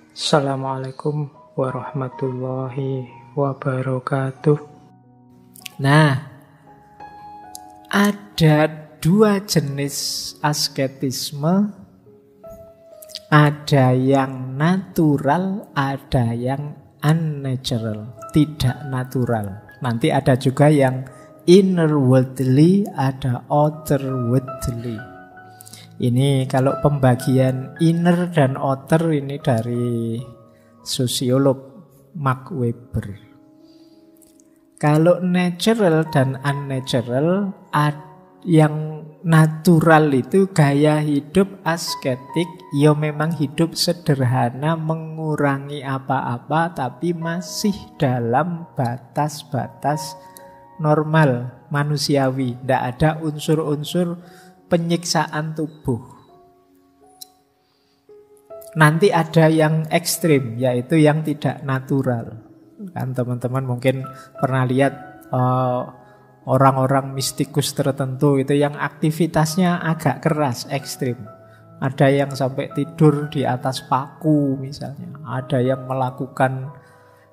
Assalamualaikum warahmatullahi wabarakatuh. Nah, ada dua jenis asketisme. Ada yang natural, ada yang unnatural, tidak natural. Nanti ada juga yang inner worldly, ada outer worldly. Ini kalau pembagian inner dan outer ini dari sosiolog Max Weber. Kalau natural dan unnatural, yang natural itu gaya hidup asketik, ya memang hidup sederhana, mengurangi apa-apa, tapi masih dalam batas-batas normal, manusiawi. Tidak ada unsur-unsur penyiksaan tubuh. Nanti ada yang ekstrim, yaitu yang tidak natural. Kan teman-teman mungkin pernah lihat orang-orang mistikus tertentu itu yang aktivitasnya agak keras, ekstrim. Ada yang sampai tidur di atas paku misalnya. Ada yang melakukan,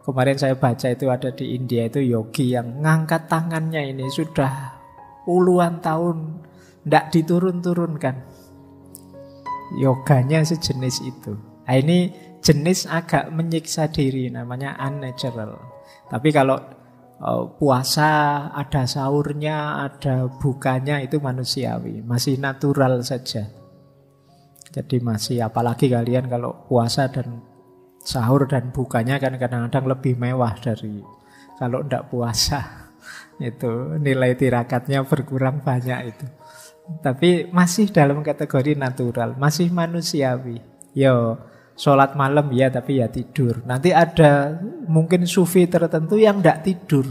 kemarin saya baca itu ada di India itu yogi yang ngangkat tangannya ini sudah puluhan tahun tidak diturun-turunkan. Yoganya sejenis itu. Nah, ini jenis agak menyiksa diri, namanya unnatural. Tapi kalau puasa ada sahurnya, ada bukanya, itu manusiawi, masih natural saja. Jadi masih, apalagi kalian kalau puasa dan sahur dan bukanya kan kadang-kadang lebih mewah dari kalau tidak puasa. Itu nilai tirakatnya berkurang banyak itu. Tapi masih dalam kategori natural, masih manusiawi. Yo, sholat malam ya, tapi ya tidur. Nanti ada mungkin sufi tertentu yang tidak tidur.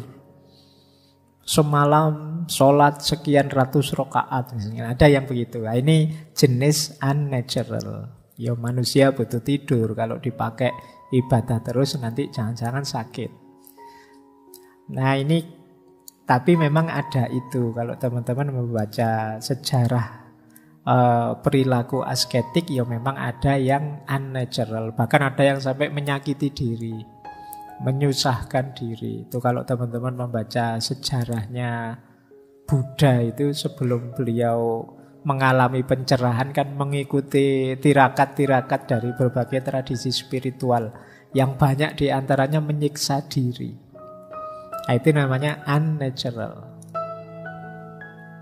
Semalam sholat sekian ratus rakaat misalnya. Ada yang begitu. Nah, ini jenis unnatural. Ya manusia butuh tidur. Kalau dipakai ibadah terus nanti jangan-jangan sakit. Nah ini, tapi memang ada itu. Kalau teman-teman membaca sejarah perilaku asketik, ya memang ada yang unnatural. Bahkan ada yang sampai menyakiti diri, menyusahkan diri. Itu kalau teman-teman membaca sejarahnya Buddha itu sebelum beliau mengalami pencerahan kan mengikuti tirakat-tirakat dari berbagai tradisi spiritual yang banyak diantaranya menyiksa diri. Nah, itu namanya unnatural.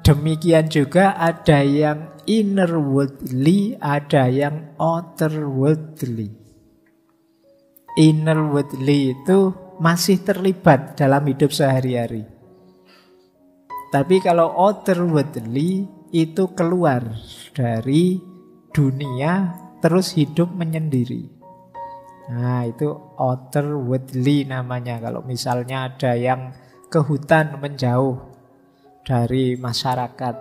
Demikian juga ada yang inner worldly, ada yang outer worldly. Inner worldly itu masih terlibat dalam hidup sehari-hari. Tapi kalau outer worldly itu keluar dari dunia terus hidup menyendiri. Nah itu outer worldly namanya. Kalau misalnya ada yang ke hutan menjauh dari masyarakat,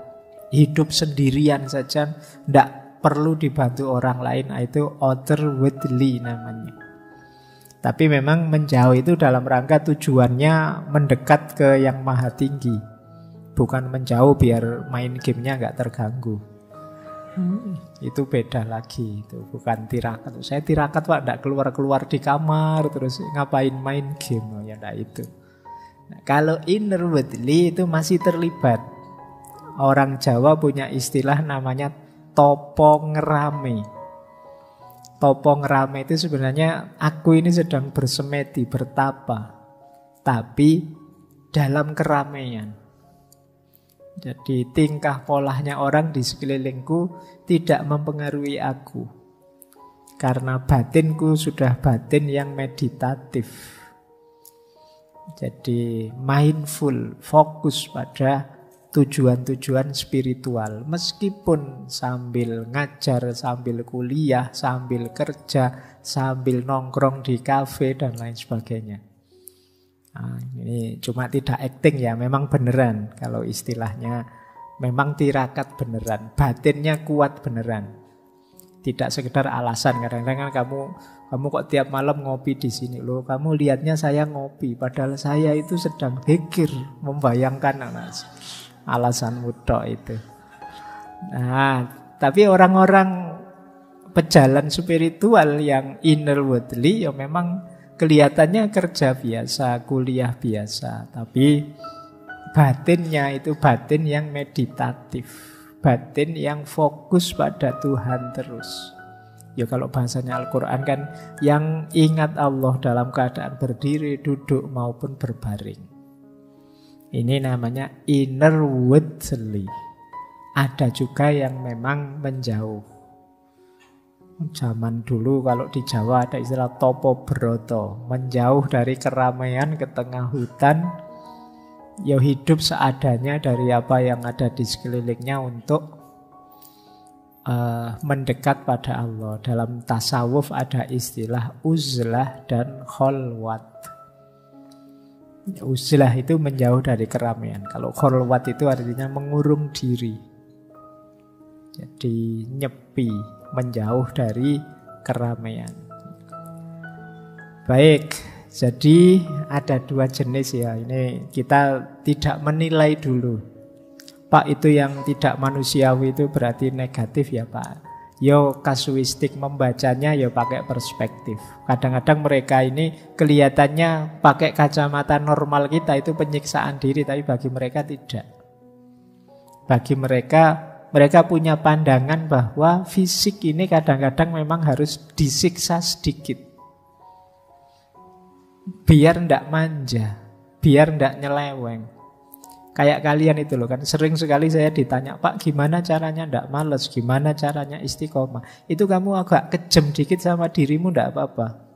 hidup sendirian saja, tidak perlu dibantu orang lain, itu outer worldly namanya. Tapi memang menjauh itu dalam rangka tujuannya mendekat ke yang maha tinggi, bukan menjauh biar main gamenya nggak terganggu. Itu beda lagi, itu bukan tirakat. Saya tirakat Pak, tidak keluar-keluar di kamar terus ngapain main game, ya enggak itu. Nah, kalau inner worldly itu masih terlibat. Orang Jawa punya istilah namanya topo ngerame. Topo ngerame itu sebenarnya aku ini sedang bersemedi, bertapa, tapi dalam keramaian. Jadi tingkah polanya orang di sekelilingku tidak mempengaruhi aku. Karena batinku sudah batin yang meditatif. Jadi mindful, fokus pada tujuan-tujuan spiritual. Meskipun sambil ngajar, sambil kuliah, sambil kerja, sambil nongkrong di kafe dan lain sebagainya. Nah, ini cuma tidak acting ya, memang beneran. Kalau istilahnya memang tirakat beneran, batinnya kuat beneran. Tidak sekedar alasan. Kadang-kadang kamu kok tiap malam ngopi di sini loh. Kamu lihatnya saya ngopi, padahal saya itu sedang zikir, membayangkan alasan mutok itu. Nah, tapi orang-orang pejalan spiritual yang innerwardly ya memang kelihatannya kerja biasa, kuliah biasa, tapi batinnya itu batin yang meditatif, batin yang fokus pada Tuhan terus. Ya kalau bahasanya Al-Quran kan yang ingat Allah dalam keadaan berdiri, duduk maupun berbaring. Ini namanya innerwardly. Ada juga yang memang menjauh. Zaman dulu kalau di Jawa ada istilah topo broto, menjauh dari keramaian ke tengah hutan, ya hidup seadanya dari apa yang ada di sekelilingnya untuk mendekat pada Allah. Dalam tasawuf ada istilah uzlah dan kholwat. Uzlah itu menjauh dari keramaian. Kalau kholwat itu artinya mengurung diri. Jadi nyepi, menjauh dari keramaian. Baik, jadi ada dua jenis ya. Ini kita tidak menilai dulu. Pak, itu yang tidak manusiawi itu berarti negatif ya Pak. Yo kasuistik, membacanya yo pakai perspektif. Kadang-kadang mereka ini kelihatannya pakai kacamata normal kita itu penyiksaan diri, tapi bagi mereka tidak. Bagi mereka punya pandangan bahwa fisik ini kadang-kadang memang harus disiksa sedikit. Biar ndak manja, biar ndak nyeleweng. Kayak kalian itu loh kan, sering sekali saya ditanya, Pak gimana caranya ndak males, gimana caranya istiqomah. Itu kamu agak kejam dikit sama dirimu ndak apa-apa.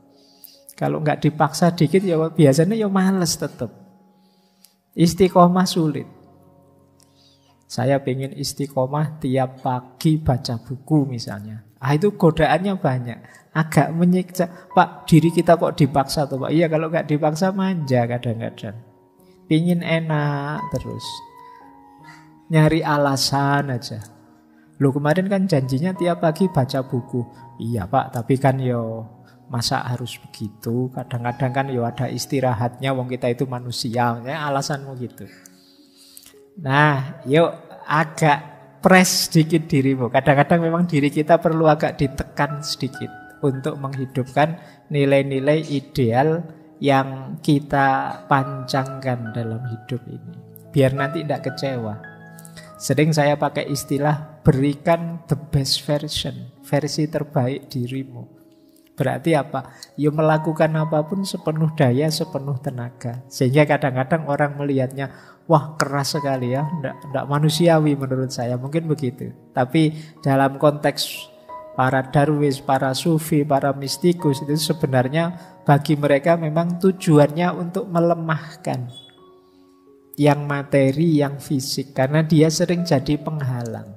Kalau nggak dipaksa dikit ya biasanya ya males tetap. Istiqomah sulit. Saya pengen istiqomah tiap pagi baca buku misalnya. Itu godaannya banyak. Agak menyiksa. Pak, diri kita kok dipaksa tuh Pak? Iya, kalau nggak dipaksa manja kadang-kadang. Pingin enak terus. Nyari alasan aja. Loh kemarin kan janjinya tiap pagi baca buku. Iya Pak, tapi kan yo masa harus begitu? Kadang-kadang kan yo ada istirahatnya, wong kita itu manusia. Ya, alasanmu gitu. Nah, yuk agak press sedikit dirimu. Kadang-kadang memang diri kita perlu agak ditekan sedikit untuk menghidupkan nilai-nilai ideal yang kita pancangkan dalam hidup ini. Biar nanti tidak kecewa. Sering saya pakai istilah berikan the best version, versi terbaik dirimu. Berarti apa? Ya melakukan apapun sepenuh daya, sepenuh tenaga. Sehingga kadang-kadang orang melihatnya, wah keras sekali ya, enggak manusiawi menurut saya. Mungkin begitu. Tapi dalam konteks para darwis, para sufi, para mistikus itu sebenarnya bagi mereka memang tujuannya untuk melemahkan yang materi, yang fisik. Karena dia sering jadi penghalang.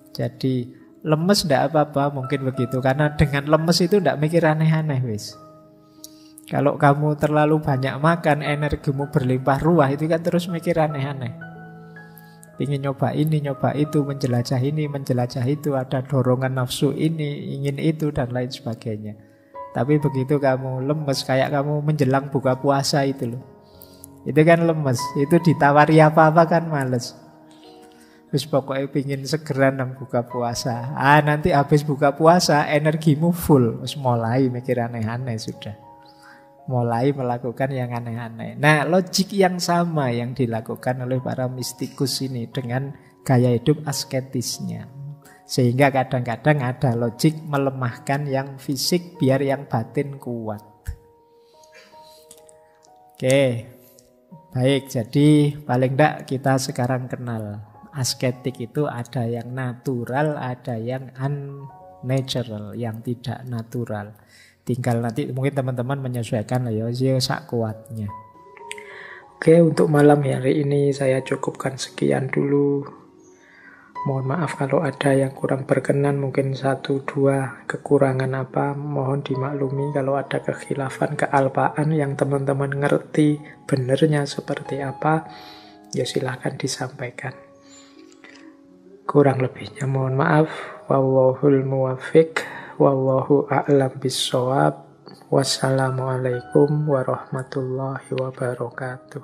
Jadi lemes enggak apa-apa, mungkin begitu. Karena dengan lemes itu enggak mikir aneh-aneh wis. Kalau kamu terlalu banyak makan, energimu berlimpah ruah, itu kan terus mikir aneh-aneh. Ingin nyoba ini, nyoba itu, menjelajah ini, menjelajah itu, ada dorongan nafsu ini, ingin itu, dan lain sebagainya. Tapi begitu kamu lemes, kayak kamu menjelang buka puasa itu loh. Itu kan lemes, itu ditawari apa-apa kan males. Terus pokoknya pingin segera nang buka puasa. Nanti habis buka puasa energimu full. Terus mulai mikir aneh-aneh sudah. Mulai melakukan yang aneh-aneh. Nah, logik yang sama yang dilakukan oleh para mistikus ini dengan gaya hidup asketisnya. Sehingga kadang-kadang ada logik melemahkan yang fisik biar yang batin kuat. Oke, baik. Jadi paling enggak kita sekarang kenal. Asketik itu ada yang natural, ada yang unnatural, yang tidak natural. Tinggal nanti mungkin teman-teman menyesuaikan lah ya sak kuatnya. Oke, untuk malam hari ini saya cukupkan sekian dulu. Mohon maaf kalau ada yang kurang berkenan, mungkin 1-2 kekurangan apa, mohon dimaklumi. Kalau ada kekhilafan, kealpaan yang teman-teman ngerti benernya seperti apa, ya silahkan disampaikan. Kurang lebihnya mohon maaf. Wallahul muwaffiq, wallahu a'lam bissawab. Wassalamualaikum warahmatullahi wabarakatuh.